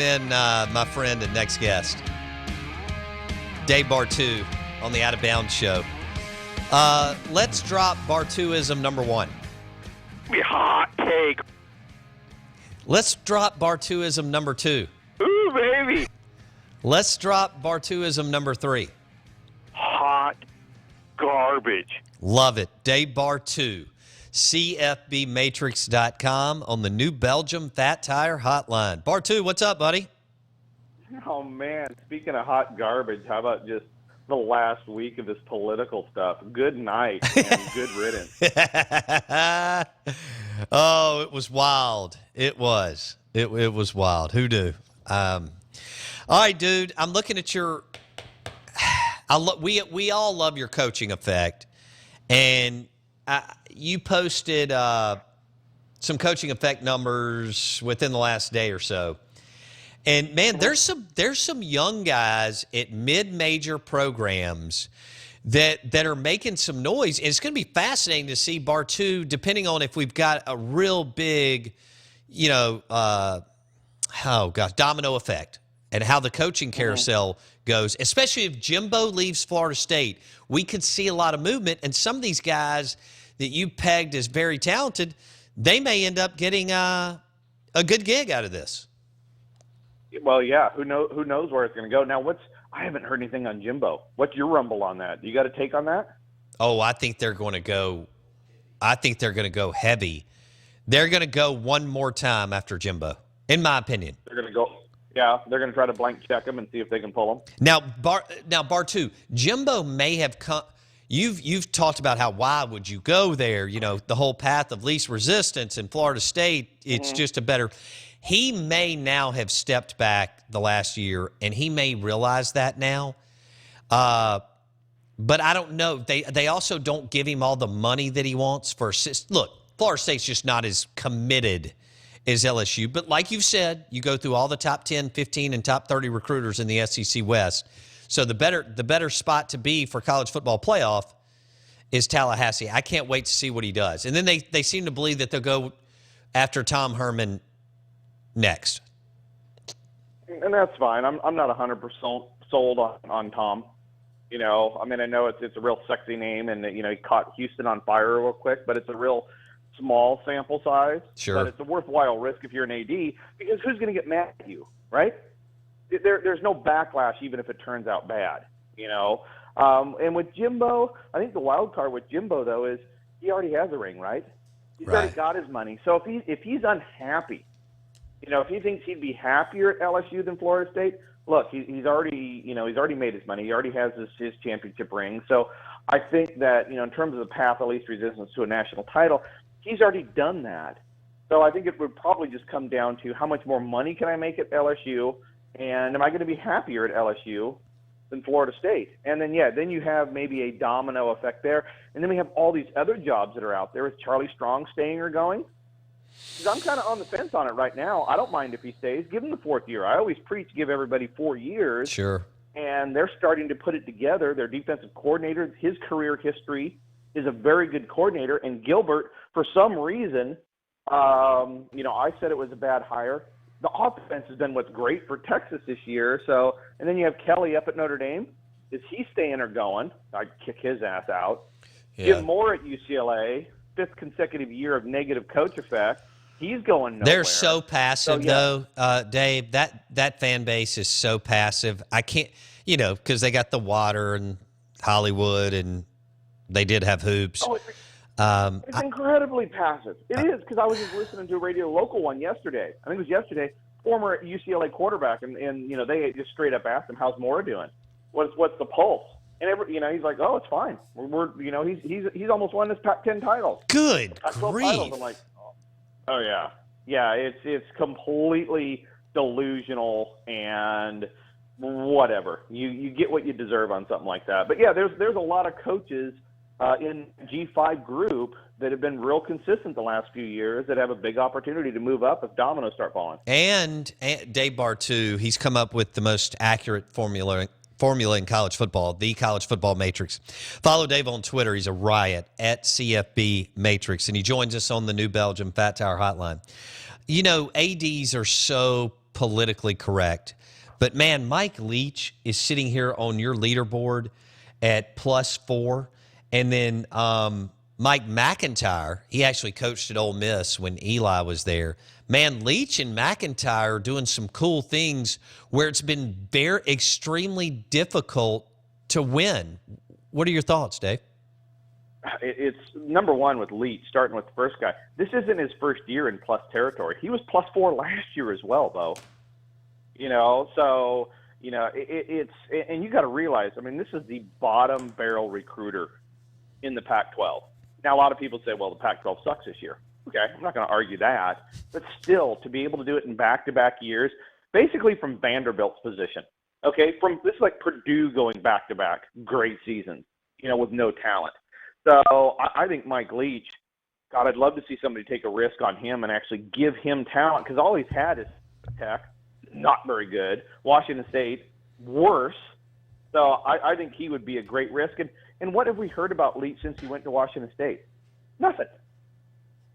welcome in my friend and next guest, Dave Bartoo, on the Out of Bounds show. Let's drop Bartooism number one. Hot take. Let's drop Bartooism number two. Ooh, baby. Let's drop Bartooism number three. Hot garbage. Love it. Dave Bartoo, CFBmatrix.com on the New Belgium Fat Tire Hotline. Bartoo, what's up, buddy? Oh, man. Speaking of hot garbage, how about just the last week of this political stuff? Good night and good riddance. Oh, it was wild. It was. It was wild. Who knew? All right, dude. I'm looking at your. We all love your coaching effect, and you posted some coaching effect numbers within the last day or so. And man, there's some young guys at mid-major programs that are making some noise. And it's going to be fascinating to see Bartoo, depending on if we've got a real big, domino effect and how the coaching carousel goes. Especially if Jimbo leaves Florida State, we could see a lot of movement. And some of these guys that you pegged as very talented, they may end up getting a good gig out of this. Well, yeah, who knows where it's going to go. Now, I haven't heard anything on Jimbo. What's your rumble on that? You got a take on that? Oh, I think they're going to go heavy. They're going to go one more time after Jimbo, in my opinion. They're going to go. Yeah, they're going to try to blank check him and see if they can pull him. Now, Bartoo, Jimbo may have come. You've talked about why would you go there? The whole path of least resistance in Florida State. It's just a better. He may now have stepped back the last year, and he may realize that now. But I don't know. They also don't give him all the money that he wants for assist. Look, Florida State's just not as committed as LSU. But like you've said, you go through all the top 10, 15, and top 30 recruiters in the SEC West. So the better spot to be for college football playoff is Tallahassee. I can't wait to see what he does. And then they seem to believe that they'll go after Tom Herman next. And that's fine. I'm not 100% sold on Tom. I know it's a real sexy name, and he caught Houston on fire real quick, but it's a real small sample size. Sure. But it's a worthwhile risk if you're an AD, because who's going to get mad at you, right? There's no backlash even if it turns out bad, And with Jimbo, I think the wild card with Jimbo, though, is he already has a ring, right? He's already got his money. So if he's unhappy, if he thinks he'd be happier at LSU than Florida State, look, he's already made his money. He already has his championship ring. So I think that, in terms of the path of least resistance to a national title, he's already done that. So I think it would probably just come down to how much more money can I make at LSU, and am I going to be happier at LSU than Florida State? And then, then you have maybe a domino effect there. And then we have all these other jobs that are out there. Is Charlie Strong staying or going? Because I'm kind of on the fence on it right now. I don't mind if he stays. Give him the fourth year. I always preach give everybody 4 years. Sure. And they're starting to put it together. Their defensive coordinator, his career history is a very good coordinator. And Gilbert, for some reason, I said it was a bad hire. The offense has done what's great for Texas this year. So, and then you have Kelly up at Notre Dame. Is he staying or going? I'd kick his ass out. Yeah. Jim Moore at UCLA. 5th consecutive year of negative coach effect. He's going nowhere. They're so passive, though, Dave. That fan base is so passive. I can't, because they got the water and Hollywood, and they did have hoops. Oh, it's incredibly passive. It is, because I was just listening to a radio local one yesterday. I think it was yesterday. Former UCLA quarterback, and they just straight up asked him, "How's Moore doing? What's the pulse?" And he's like, "Oh, it's fine. He's almost won his top 10 titles. Good Top grief!" titles. I'm like, oh yeah. It's completely delusional and whatever. You get what you deserve on something like that. But yeah, there's a lot of coaches in G5 group that have been real consistent the last few years that have a big opportunity to move up if dominoes start falling. And Dave Bartoo, he's come up with the most accurate formula in college football, the College Football Matrix. Follow Dave on Twitter. He's a riot at CFB Matrix, and he joins us on the New Belgium Fat Tower Hotline. ADs are so politically correct. But man, Mike Leach is sitting here on your leaderboard at +4. And then Mike McIntyre, he actually coached at Ole Miss when Eli was there. Man, Leach and McIntyre are doing some cool things where it's been very extremely difficult to win. What are your thoughts, Dave? It's number one with Leach, starting with the first guy. This isn't his first year in plus territory. He was +4 last year as well, though. So it's and you got to realize, I mean, this is the bottom barrel recruiter in the Pac-12. Now, a lot of people say, well, the Pac-12 sucks this year. Okay, I'm not going to argue that, but still, to be able to do it in back-to-back years, basically from Vanderbilt's position. Okay, this is like Purdue going back-to-back great seasons, with no talent. So I think Mike Leach, God, I'd love to see somebody take a risk on him and actually give him talent, because all he's had is Tech, not very good. Washington State, worse. So I think he would be a great risk. And what have we heard about Leach since he went to Washington State? Nothing.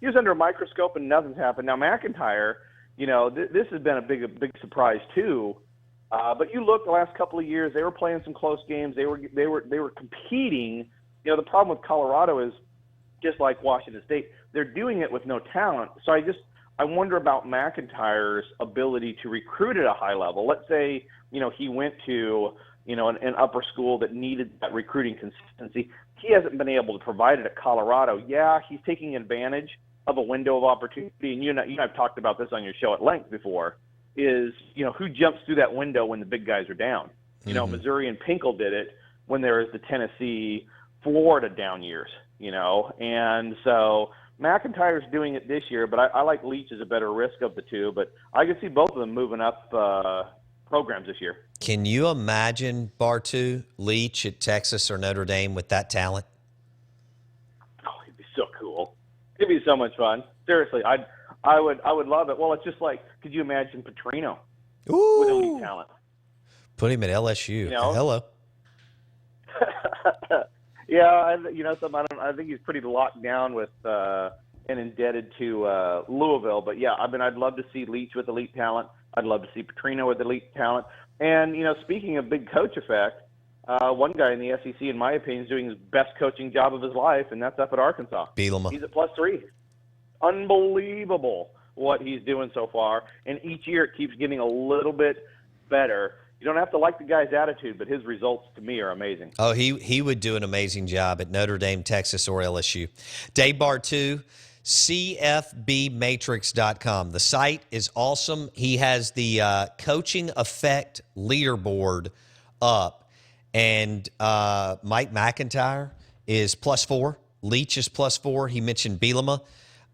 He was under a microscope and nothing's happened. Now McIntyre, this has been a big surprise too. But you look the last couple of years, they were playing some close games. They were competing. The problem with Colorado is, just like Washington State, they're doing it with no talent. So I wonder about McIntyre's ability to recruit at a high level. Let's say, he went to, an upper school that needed that recruiting consistency. He hasn't been able to provide it at Colorado. Yeah, he's taking advantage of a window of opportunity. And you and I've talked about this on your show at length before, is, who jumps through that window when the big guys are down. Missouri and Pinkel did it when there was the Tennessee, Florida down years, and so McIntyre's doing it this year, but I like Leach as a better risk of the two, but I can see both of them moving up programs this year. Can you imagine, Bartu, Leach at Texas or Notre Dame with that talent? Oh, it'd be so cool. It'd be so much fun. Seriously, I would love it. Well, it's just like, could you imagine Petrino with elite talent? Put him at LSU. Hello. Yeah, I think he's pretty locked down with and indebted to Louisville. But yeah, I'd love to see Leach with elite talent. I'd love to see Petrino with elite talent. And speaking of big coach effect, one guy in the SEC, in my opinion, is doing his best coaching job of his life, and that's up at Arkansas. Bielema. He's at +3. Unbelievable what he's doing so far, and each year it keeps getting a little bit better. You don't have to like the guy's attitude, but his results to me are amazing. Oh, he would do an amazing job at Notre Dame, Texas, or LSU. Dave Bartu, CFBmatrix.com. The site is awesome. He has the coaching effect leaderboard up, and Mike McIntyre is +4. Leach is +4. He mentioned Bielema.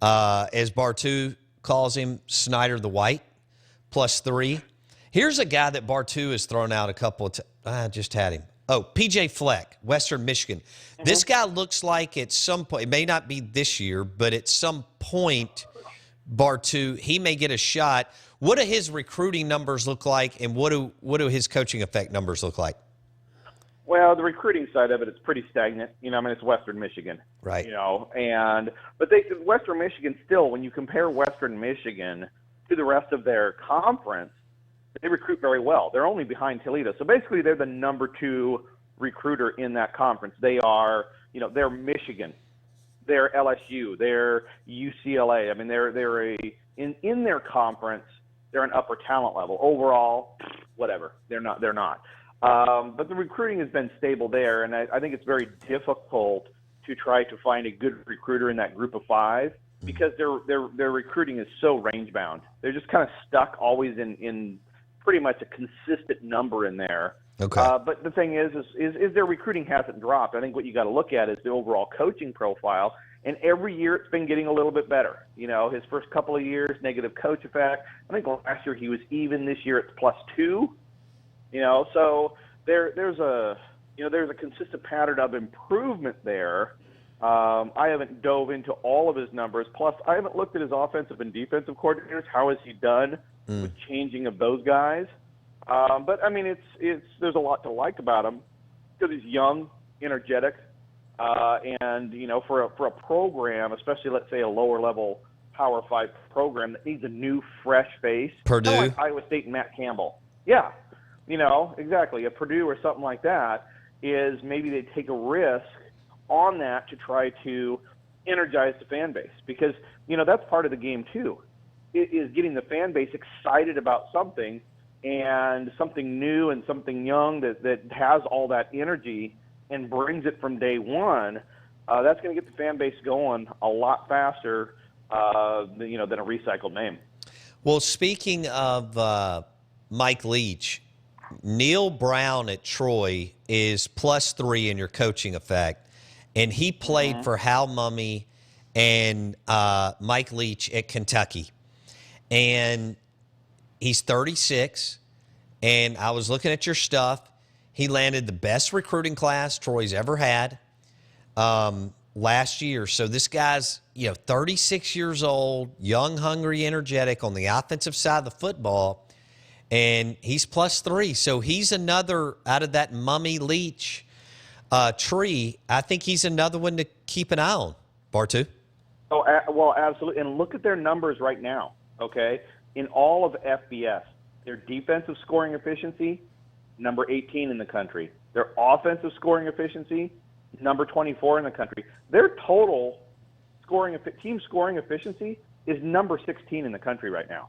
As Bartu calls him, Snyder the White, +3. Here's a guy that Bartu has thrown out a couple of times. I just had him. Oh, P.J. Fleck, Western Michigan. Mm-hmm. This guy looks like at some point, it may not be this year, but at some point, Bartu, he may get a shot. What do his recruiting numbers look like, and what do his coaching effect numbers look like? Well, the recruiting side of it, it's pretty stagnant. It's Western Michigan. Right. But Western Michigan still, when you compare Western Michigan to the rest of their conference, they recruit very well. They're only behind Toledo. So basically they're the number 2 recruiter in that conference. They are, they're Michigan. They're LSU. They're UCLA. I mean, in their conference, they're an upper talent level. Overall, whatever. They're not. But the recruiting has been stable there, and I think it's very difficult to try to find a good recruiter in that group of 5 because their recruiting is so range bound. They're just kind of stuck always in pretty much a consistent number in there. Okay. But the thing is their recruiting hasn't dropped. I think what you got to look at is the overall coaching profile, and every year it's been getting a little bit better. His first couple of years, negative coach effect. I think last year he was even. This year it's +2. So there's a consistent pattern of improvement there. I haven't dove into all of his numbers. Plus, I haven't looked at his offensive and defensive coordinators. How has he done with changing of those guys? But I mean, there's a lot to like about him because he's young, energetic, and for a program, especially let's say a lower level Power 5 program that needs a new, fresh face. Purdue? Kinda like Iowa State and Matt Campbell. Yeah, exactly. A Purdue or something like that is maybe they take a risk on that to try to energize the fan base, because, that's part of the game too, is getting the fan base excited about something and something new and something young that has all that energy and brings it from day one. That's going to get the fan base going a lot faster than a recycled name. Well, speaking of Mike Leach, Neil Brown at Troy is +3 in your coaching effect, and he played for Hal Mummy and Mike Leach at Kentucky. And he's 36, and I was looking at your stuff. He landed the best recruiting class Troy's ever had last year. So this guy's, 36 years old, young, hungry, energetic on the offensive side of the football, and he's +3. So he's another out of that Mummy Leach tree. I think he's another one to keep an eye on, Bartu. Oh, well, absolutely. And look at their numbers right now, okay? In all of FBS, their defensive scoring efficiency, number 18 in the country. Their offensive scoring efficiency, number 24 in the country. Their total team scoring efficiency is number 16 in the country right now.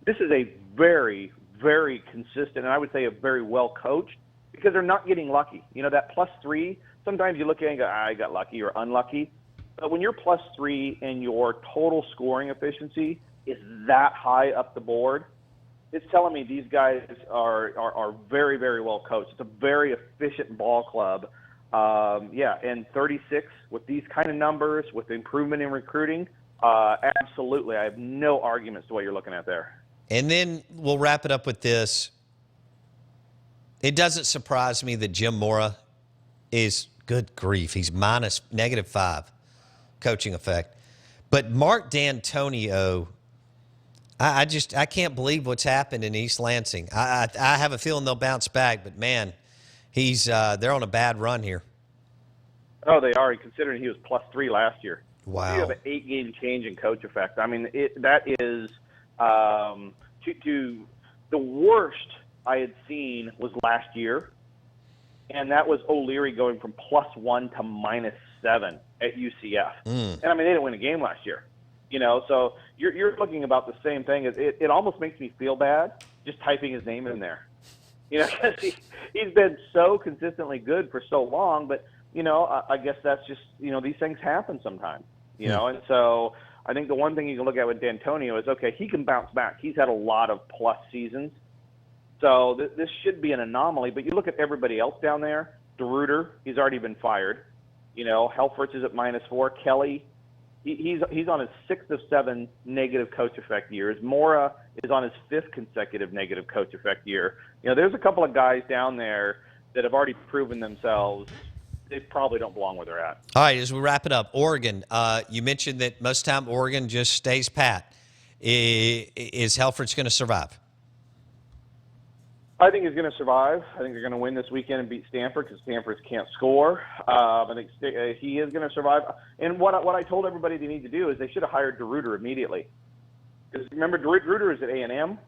This is a very, very consistent, and I would say a very well coached, because they're not getting lucky. That +3, sometimes you look at it and go, I got lucky or unlucky. But when you're +3 and your total scoring efficiency is that high up the board, it's telling me these guys are very, very well coached. It's a very efficient ball club. And 36 with these kind of numbers, with improvement in recruiting, absolutely. I have no arguments to what you're looking at there. And then we'll wrap it up with this. It doesn't surprise me that Jim Mora is, good grief, he's -5 coaching effect. But Mark D'Antonio, I can't believe what's happened in East Lansing. I have a feeling they'll bounce back, but man, they're on a bad run here. Oh, they are, considering he was +3 last year. Wow. You have an 8-game change in coach effect. I mean, that is to the worst I had seen was last year, and that was O'Leary going from +1 to -7 at UCF. And I mean, they didn't win a game last year. So you're looking about the same thing. It almost makes me feel bad just typing his name in there. Because he's been so consistently good for so long, but I guess that's just, these things happen sometimes, and so I think the one thing you can look at with D'Antonio is, okay, he can bounce back. He's had a lot of plus seasons, so this should be an anomaly, but you look at everybody else down there. DeRuiter, he's already been fired. Helfrich is at -4. Kelly, he's on his 6th of 7 negative coach effect years. Mora is on his 5th consecutive negative coach effect year. There's a couple of guys down there that have already proven themselves. They probably don't belong where they're at. All right, as we wrap it up, Oregon, you mentioned that most of the time Oregon just stays pat. Is Helfrich going to survive? I think he's going to survive. I think they're going to win this weekend and beat Stanford, because Stanford can't score. I think he is going to survive. And what I told everybody they need to do is they should have hired DeRuiter immediately. Because remember, DeRuiter is at A&M,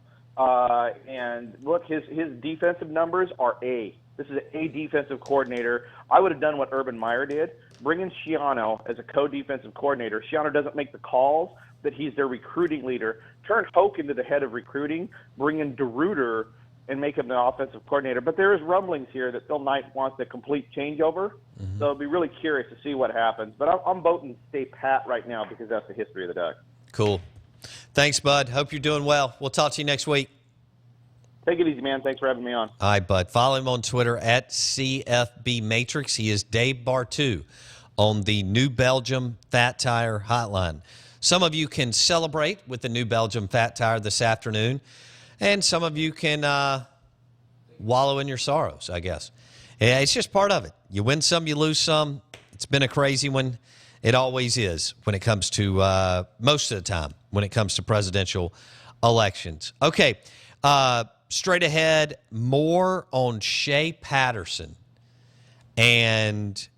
and look, his defensive numbers are A. This is a defensive coordinator. I would have done what Urban Meyer did, bring in Schiano as a co-defensive coordinator. Schiano doesn't make the calls, but he's their recruiting leader. Turn Hoke into the head of recruiting, bring in DeRuiter, and make him the offensive coordinator. But there is rumblings here that Phil Knight wants a complete changeover. So I'll be really curious to see what happens. But I'm voting stay pat right now, because that's the history of the Ducks. Cool. Thanks, Bud. Hope you're doing well. We'll talk to you next week. Take it easy, man. Thanks for having me on. All right, Bud. Follow him on Twitter at CFB Matrix. He is Dave Bartu on the New Belgium Fat Tire Hotline. Some of you can celebrate with the New Belgium Fat Tire this afternoon, and some of you can wallow in your sorrows, I guess. Yeah, it's just part of it. You win some, you lose some. It's been a crazy one. It always is when it comes to, most of the time, when it comes to presidential elections. Okay, straight ahead, more on Shea Patterson. And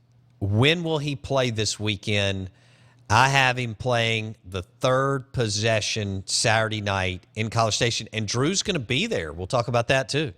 when will he play this weekend? I have him playing the third possession Saturday night in College Station, and Drew's going to be there. We'll talk about that too.